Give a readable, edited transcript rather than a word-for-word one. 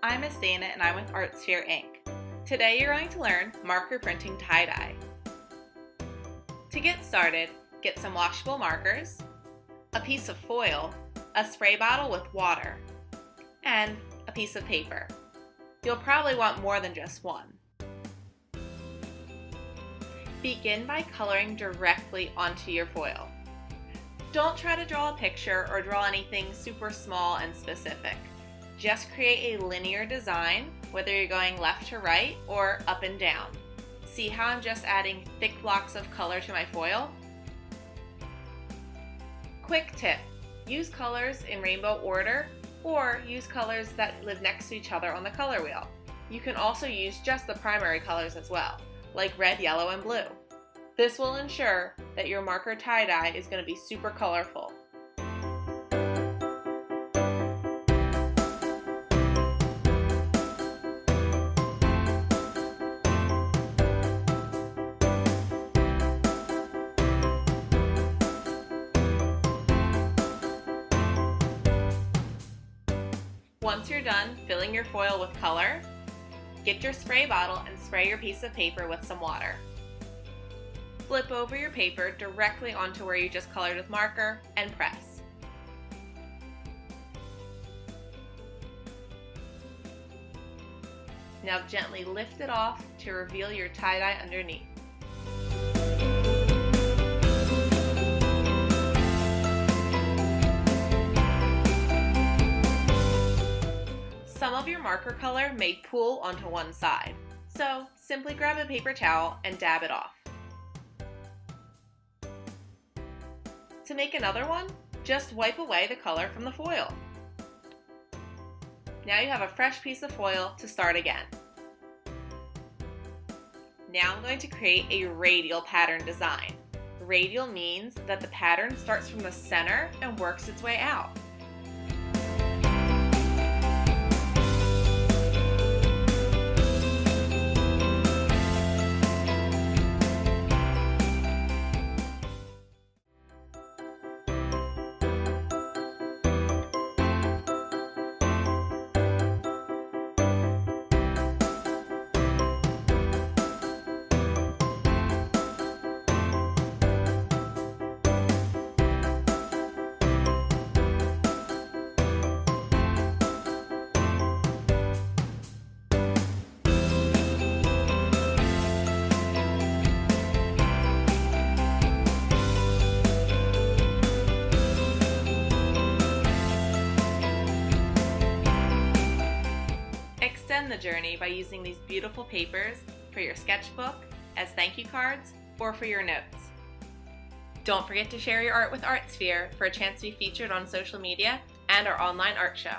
I'm Miss Dayna and I'm with ArtSphere Inc. Today you're going to learn marker printing tie-dye. To get started, get some washable markers, a piece of foil, a spray bottle with water, and a piece of paper. You'll probably want more than just one. Begin by coloring directly onto your foil. Don't try to draw a picture or draw anything super small and specific. Just create a linear design, whether you're going left to right or up and down. See how I'm just adding thick blocks of color to my foil? Quick tip, use colors in rainbow order or use colors that live next to each other on the color wheel. You can also use just the primary colors as well, like red, yellow, and blue. This will ensure that your marker tie-dye is going to be super colorful. Once you're done filling your foil with color, get your spray bottle and spray your piece of paper with some water. Flip over your paper directly onto where you just colored with marker and press. Now gently lift it off to reveal your tie-dye underneath. Some of your marker color may pool onto one side, so simply grab a paper towel and dab it off. To make another one, just wipe away the color from the foil. Now you have a fresh piece of foil to start again. Now I'm going to create a radial pattern design. Radial means that the pattern starts from the center and works its way out. Extend the journey by using these beautiful papers for your sketchbook, as thank you cards, or for your notes. Don't forget to share your art with ArtSphere for a chance to be featured on social media and our online art show.